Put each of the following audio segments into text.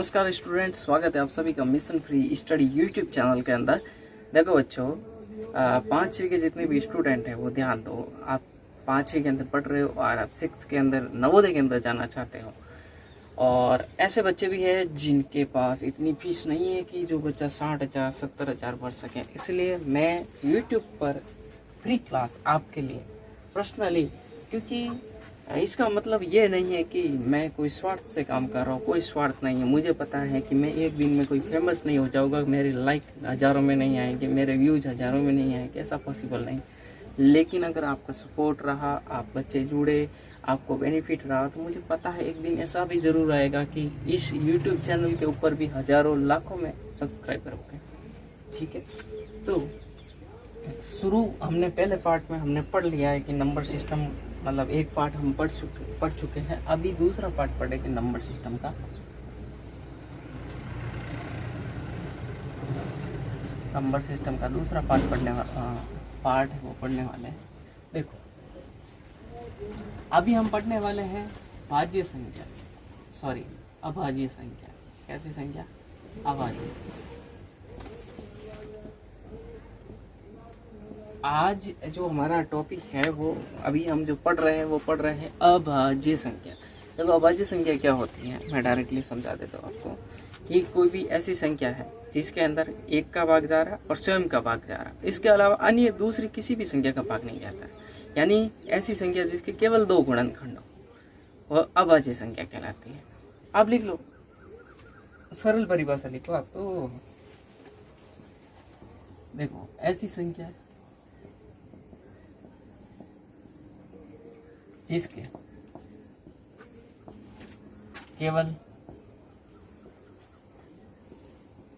नमस्कार स्टूडेंट, स्वागत है आप सभी का mission free study YouTube channel के अंदर। देखो बच्चों, पाँचवीं के जितने भी स्टूडेंट हैं वो ध्यान दो। आप पाँचवीं के अंदर पढ़ रहे हो और आप सिक्स्थ के अंदर नवोदय के अंदर जाना चाहते हो, और ऐसे बच्चे भी हैं जिनके पास इतनी फीस नहीं है कि जो बच्चा 60,000 70,000 भर सकें। इसलिए मैं यूट्यूब पर फ्री क्लास आपके लिए पर्सनली, क्योंकि इसका मतलब ये नहीं है कि मैं कोई स्वार्थ से काम कर रहा हूँ, कोई स्वार्थ नहीं है। मुझे पता है कि मैं एक दिन में कोई फेमस नहीं हो जाऊँगा, मेरे लाइक हज़ारों में नहीं आएंगे, मेरे व्यूज़ हज़ारों में नहीं आएंगे, ऐसा पॉसिबल नहीं। लेकिन अगर आपका सपोर्ट रहा, आप बच्चे जुड़े, आपको बेनिफिट रहा, तो मुझे पता है एक दिन ऐसा भी ज़रूर आएगा कि इस यूट्यूब चैनल के ऊपर भी हज़ारों लाखों में सब्सक्राइबर होंगे। ठीक है, तो शुरू हमने पहले पार्ट में हमने पढ़ लिया है कि नंबर सिस्टम, मतलब एक पार्ट हम पढ़ चुके हैं। अभी दूसरा पार्ट पढ़ेंगे नंबर सिस्टम का। नंबर सिस्टम का दूसरा पार्ट पार्ट है वो पढ़ने वाले हैं। देखो, अभी हम पढ़ने वाले हैं भाज्य संख्या, सॉरी अभाज्य संख्या। कैसी संख्या? अभाज्य। आज जो हमारा टॉपिक है वो अभी हम जो पढ़ रहे हैं वो पढ़ रहे हैं अभाज्य संख्या। देखो, अभाज्य संख्या क्या होती है, मैं डायरेक्टली समझा देता हूँ आपको कि कोई भी ऐसी संख्या है जिसके अंदर एक का भाग जा रहा है और स्वयं का भाग जा रहा है, इसके अलावा अन्य दूसरी किसी भी संख्या का भाग नहीं जाता है। यानी ऐसी संख्या जिसके केवल दो गुणनखंड हो, वह अभाज्य संख्या कहलाती है। आप लिख लो, सरल परिभाषा लिखो आप। तो देखो, ऐसी संख्या जिसके केवल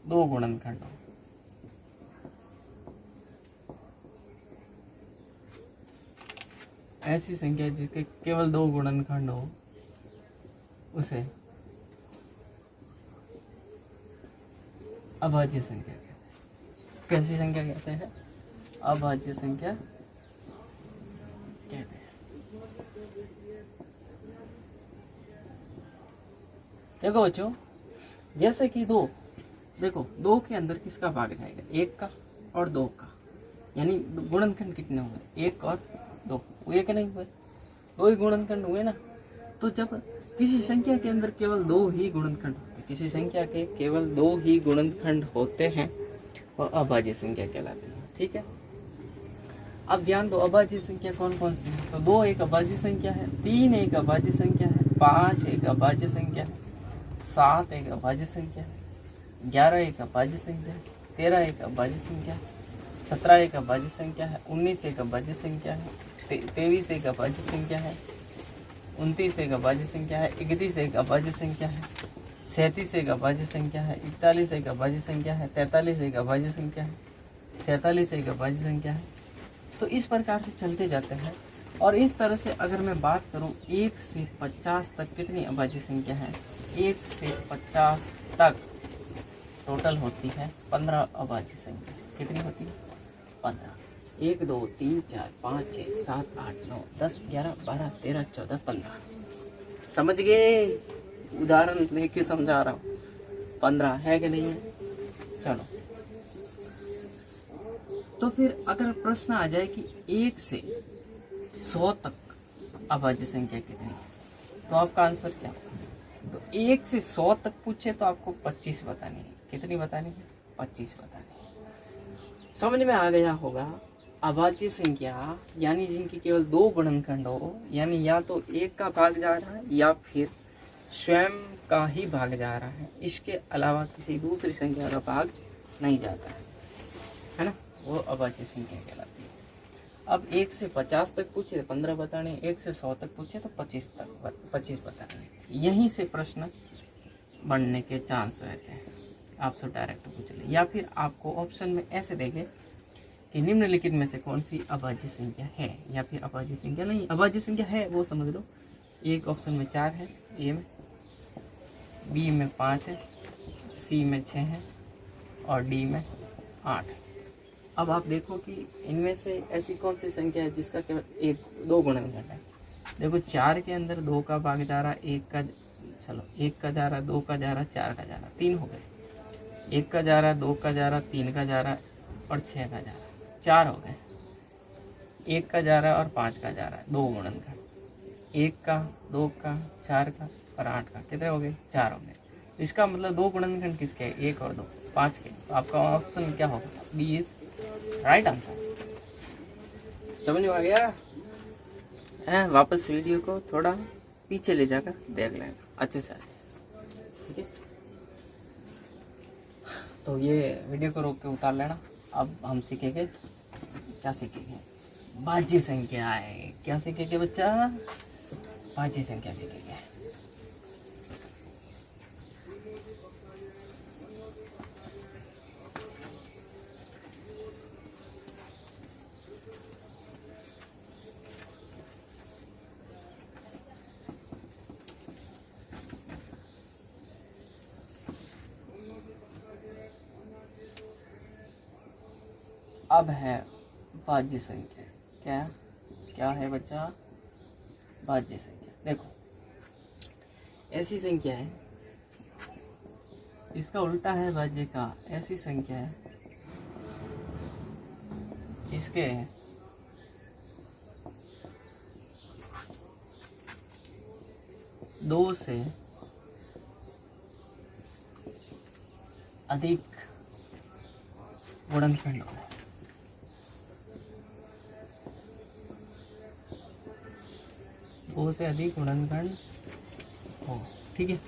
दो गुणनखंड हो, ऐसी संख्या जिसके केवल दो गुणनखंड हो, उसे अभाज्य संख्या कहते हैं। कैसी संख्या कहते हैं? अभाज्य संख्या कहते हैं। देखो बच्चों, जैसे कि देखो दो के अंदर किसका भाग जाएगा? एक का और दो का। यानी गुणनखंड कितने हुए? एक और दो। एक नहीं हुए, दो ही गुणनखंड हुए ना। तो जब किसी संख्या के अंदर केवल दो ही गुणनखंड होते हैं, किसी संख्या के केवल दो ही गुणनखंड होते हैं, वह अभाज्य संख्या कहलाती है। ठीक है, अब ध्यान दो, अभाज्य संख्या कौन कौन सी है? तो 2 एक अभाज्य संख्या है, 3 एक अभाज्य संख्या है, 5 एक अभाज्य संख्या है, 7 एक अभाज्य संख्या है, 11 एक अभाज्य संख्या है, 13 एक अभाज्य संख्या है, 17 एक अभाज्य संख्या है, 19 एक अभाज्य संख्या है, 23 एक अभाज्य संख्या है, 29 एक अभाज्य संख्या है, 31 एक अभाज्य संख्या है, 37 एक अभाज्य संख्या है, 41 एक अभाज्य संख्या है, 43 एक अभाज्य संख्या है, 46 एक अभाज्य संख्या है। तो इस प्रकार से चलते जाते हैं। और इस तरह से अगर मैं बात करूं 1 से 50 तक कितनी अभाज्य संख्या है? 1 से 50 तक टोटल होती है 15 अभाज्य संख्या। कितनी होती है? 15। 1 2 3 4 5 6 7 8 9 10 11 12 13 14 15। समझ गए? उदाहरण लेके समझा रहा हूँ। 15 है कि नहीं है? चलो, तो फिर अगर प्रश्न आ जाए कि 1 से 100 तक अभाज्य संख्या कितनी है, तो आपका आंसर क्या होगा? तो 1 से 100 तक पूछे तो आपको 25 बतानी है। कितनी बतानी है? 25 बतानी है। समझ में आ गया होगा? अभाज्य संख्या यानी जिनकी केवल दो गुणनखंड हो, यानी या तो एक का भाग जा रहा है या फिर स्वयं का ही भाग जा रहा है, इसके अलावा किसी दूसरी संख्या का भाग नहीं जाता है ना, वो अभाज्य संख्या कहलाती है। अब 1 से 50 तक पूछे तो 15 बताने, 1 से 100 तक पूछे तो 25 बताने। यहीं से प्रश्न बनने के चांस रहते हैं। आपसे डायरेक्ट पूछ ले, या फिर आपको ऑप्शन में ऐसे देखे कि निम्नलिखित में से कौन सी अभाज्य संख्या है, या फिर अभाज्य संख्या नहीं। अभाज्य संख्या है वो समझ लो, एक ऑप्शन में 4 है, ए में, बी में 5 है, सी में 6 है और डी में 8 है। अब आप देखो कि इनमें से ऐसी कौन सी संख्या है जिसका केवल दो गुणनखंड है। देखो, 4 के अंदर 2 का भाग जा रहा है, 1 का चलो, 1 का जा रहा, 2 का जा रहा, 4 का जा रहा, 3 हो गए। 1 का जा रहा, 2 का जा रहा, 3 का जा रहा और 6 का जा रहा, 4 हो गए। 1 का जा रहा और 5 का जा रहा है, 2 गुणनखंड, 1 का, 2 का, 4 का और 8 का, कितने हो गए? 4 हो गए। तो इसका मतलब 2 गुणनखंड किसके हैं? 1 और 2, 5 के। तो आपका ऑप्शन क्या होगा? B is right answer. समझ में आ गया है? वापस वीडियो को थोड़ा पीछे ले जाकर देख लेना अच्छे से, ठीक है? तो ये वीडियो को रोक के उतार लेना। अब हम सीखेंगे, क्या सीखेंगे? भाज्य संख्या है। क्या सीखेंगे बच्चा? भाज्य संख्या सीखेंगे। अब है भाज्य संख्या। क्या क्या है बच्चा? भाज्य संख्या। देखो, ऐसी संख्या है, इसका उल्टा है भाज्य का। ऐसी संख्या है जिसके दो से अधिक गुणनखंड हो। दो से अधिक गुणनखंड हो, ठीक है?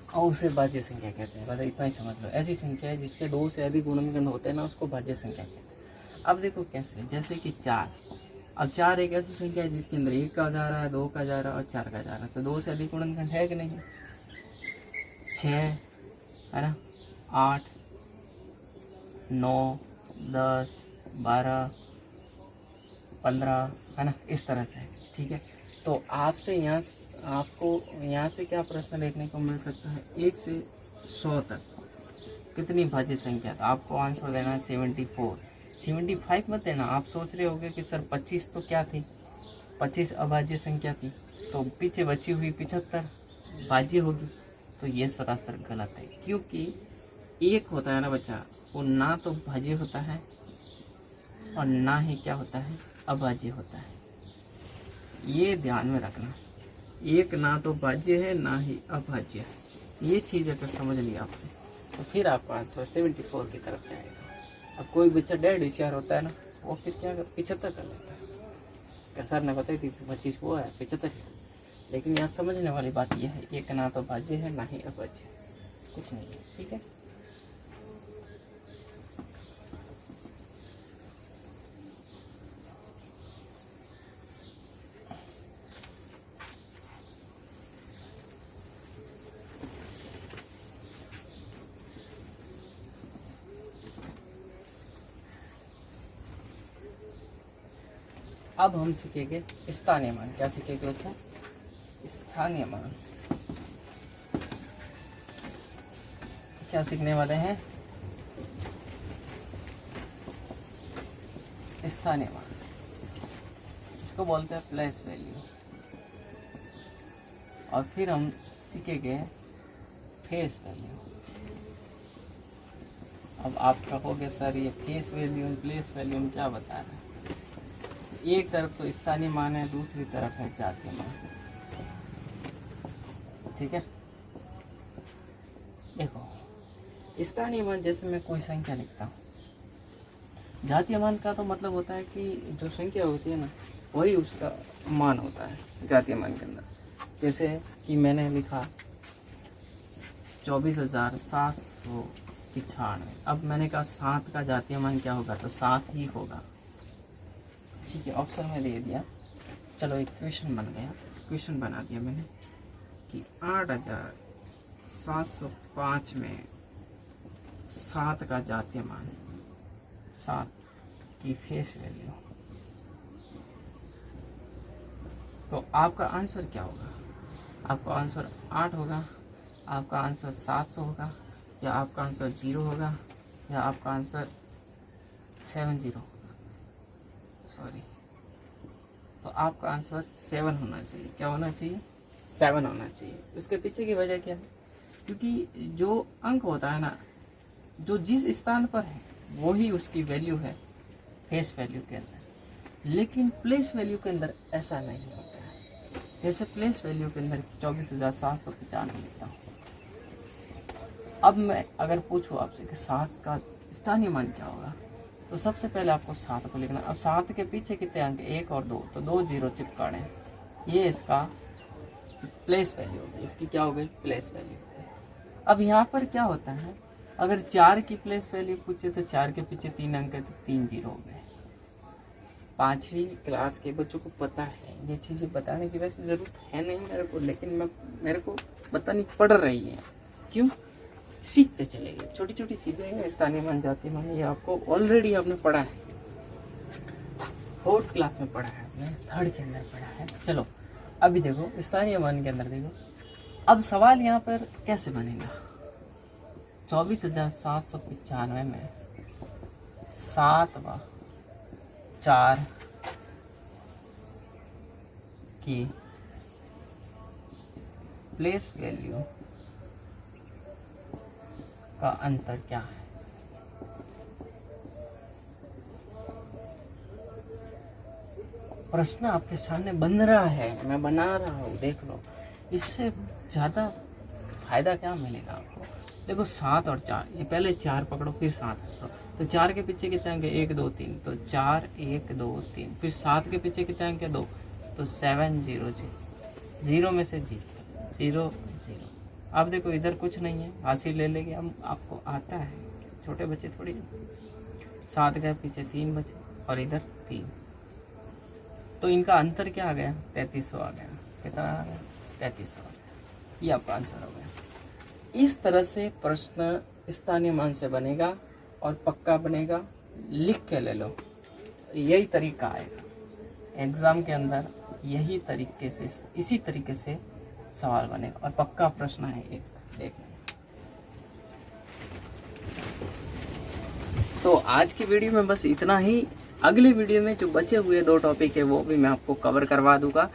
और उसे भाज्य संख्या कहते हैं। बस इतना ही समझ लो। ऐसी संख्या है जिसके 2 से अधिक गुणनखंड होते हैं ना, उसको भाज्य संख्या कहते हैं। अब देखो कैसे, जैसे कि 4। अब 4 एक ऐसी संख्या है जिसके अंदर 1 का जा रहा है, 2 का जा रहा है और 4 का जा रहा है। तो 2 से अधिक गुणनखंड है कि नहीं? 6 है ना, 8, 9, 10, 12, 15 है ना, इस तरह से, ठीक है? तो आपसे आपको यहाँ से क्या प्रश्न देखने को मिल सकता है? 1 से 100 तक कितनी भाज्य संख्या? तो आपको आंसर देना है 74। 75 मत देना। आप सोच रहे होगे कि सर 25 तो क्या थी? 25 अभाज्य संख्या थी, तो पीछे बची हुई 75 भाज्य होगी। तो ये सरासर गलत है, क्योंकि एक होता है ना बच्चा, वो ना तो भाज्य होता है और ना ही क्या होता है? अभाज्य होता है। ये ध्यान में रखना। एक ना तो भाज्य है, ना ही अभाज्य है। ये चीज़ अगर समझ लिया आपने, तो फिर आपका आंसर 74 की तरफ जाएगा। अब कोई बच्चा डेढ़ होशियार होता है ना, वो फिर क्या 75 कर लेता है। सर ने बताई थी 25 वो है, 75 है। लेकिन यहाँ समझने वाली बात यह है, एक ना तो भाज्य है, ना ही अभाज्य है, कुछ नहीं है, ठीक है? अब हम सीखेंगे स्थानीय मान। क्या सीखेंगे बच्चा? स्थानीय मान। क्या सीखने वाले हैं? स्थानीय मान। इसको बोलते हैं प्लेस वैल्यू। और फिर हम सीखेंगे फेस वैल्यू। अब आप कहोगे सर ये फेस वैल्यू प्लेस वैल्यू क्या बता रहे हैं? एक तरफ तो स्थानीय मान है, दूसरी तरफ है जातीय मान, ठीक है? देखो, स्थानीय मान जैसे मैं कोई संख्या लिखता हूँ। जातीय मान का तो मतलब होता है कि जो संख्या होती है ना, वही उसका मान होता है जातीय मान के अंदर। जैसे कि मैंने लिखा 24,795। अब मैंने कहा 7 का जातीय मान क्या होगा? तो 7 ही होगा, ठीक है? ऑप्शन में दे दिया। चलो एक क्वेश्चन बन गया, क्वेश्चन बना दिया मैंने कि 8,705 में 7 का जातीय मान, 7 की फेस वैल्यू। तो आपका आंसर क्या होगा? आपका आंसर 8 होगा, आपका आंसर 700 होगा, या आपका आंसर 0 होगा, या आपका आंसर 70 होगा? सॉरी, तो आपका आंसर 7 होना चाहिए। क्या होना चाहिए? 7 होना चाहिए। उसके पीछे की वजह क्या है, क्योंकि जो अंक होता है ना, जो जिस स्थान पर है वही उसकी वैल्यू है फेस वैल्यू के अंदर, लेकिन प्लेस वैल्यू के अंदर ऐसा नहीं होता है। जैसे प्लेस वैल्यू के अंदर 24,795 लिखता हूँ। अब मैं अगर पूछूँ आपसे कि 7 का स्थानीय मान क्या होगा, तो सबसे पहले आपको 7 को लिखना। अब 7 के पीछे कितने अंक, 1 और 2, तो 2 जीरो चिपकाने, ये इसका प्लेस वैल्यू होगी। इसकी क्या हो गई, प्लेस वैल्यू। अब यहाँ पर क्या होता है, अगर 4 की प्लेस वैल्यू पूछे तो 4 के पीछे 3 अंक है, तो 3 जीरो हो गए। 5वीं क्लास के बच्चों को पता है, ये चीज़ें बताने की वैसे ज़रूरत है नहीं मेरे को, लेकिन मेरे को बतानी पड़ रही है। क्यों, सीखते चले गए, छोटी छोटी चीज़ें स्थानीय मान जाती मान, ये आपको ऑलरेडी आपने पढ़ा है, 4th क्लास में पढ़ा है आपने, 3rd के अंदर पढ़ा है। चलो अभी देखो स्थानीय मान के अंदर देखो, अब सवाल यहाँ पर कैसे बनेगा। 24,795 में 7 व 4 की प्लेस वैल्यू का अंतर क्या है। प्रश्न आपके सामने बन रहा है, मैं बना रहा हूँ, देख लो। इससे ज़्यादा फायदा क्या मिलेगा आपको। देखो 7 और 4, ये पहले 4 पकड़ो फिर 7 पकड़ो, तो 4 के पीछे कितने अंक है, 1 2 3, तो 4 1 2 3, फिर 7 के पीछे कितने अंक है, 2, तो 7 0 0 में से 0 0 0। अब देखो इधर कुछ नहीं है, हासिल ले लेंगे हम, आपको आता है, छोटे बच्चे थोड़ी। 7 के पीछे 3 बचे और इधर 3, तो इनका अंतर क्या आ गया, 3300 आ गया। कितना आ गया, 3300 आ गया। ये आपका आंसर हो गया। इस तरह से प्रश्न स्थानीय मान से बनेगा और पक्का बनेगा, लिख के ले लो। यही तरीका आएगा एग्ज़ाम के अंदर, यही तरीके से, इसी तरीके से सवाल बनेगा और पक्का प्रश्न है एक, देख लें। तो आज की वीडियो में बस इतना ही। अगले वीडियो में जो बचे हुए 2 टॉपिक है वो भी मैं आपको कवर करवा दूंगा।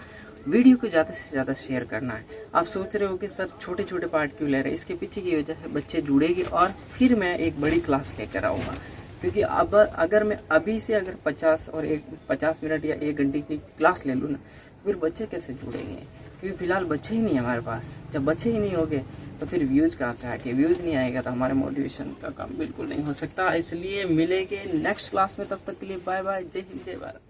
वीडियो को ज़्यादा से ज़्यादा शेयर करना है। आप सोच रहे हो कि सर छोटे छोटे पार्ट क्यों ले रहे हैं, इसके पीछे की वजह है बच्चे जुड़ेंगे और फिर मैं एक बड़ी क्लास लेकर आऊँगा। क्योंकि अब अगर मैं अभी से अगर 50 मिनट या 1 घंटे की क्लास ले लूँ ना, फिर बच्चे कैसे जुड़ेंगे, क्योंकि फिलहाल बच्चे ही नहीं है हमारे पास। जब बच्चे ही नहीं होंगे तो फिर व्यूज़ कहाँ से आएंगे, व्यूज़ नहीं आएगा तो हमारे मोटिवेशन का काम बिल्कुल नहीं हो सकता। इसलिए मिलेंगे नेक्स्ट क्लास में, तब तक के लिए बाय बाय, जय हिंद जय भारत।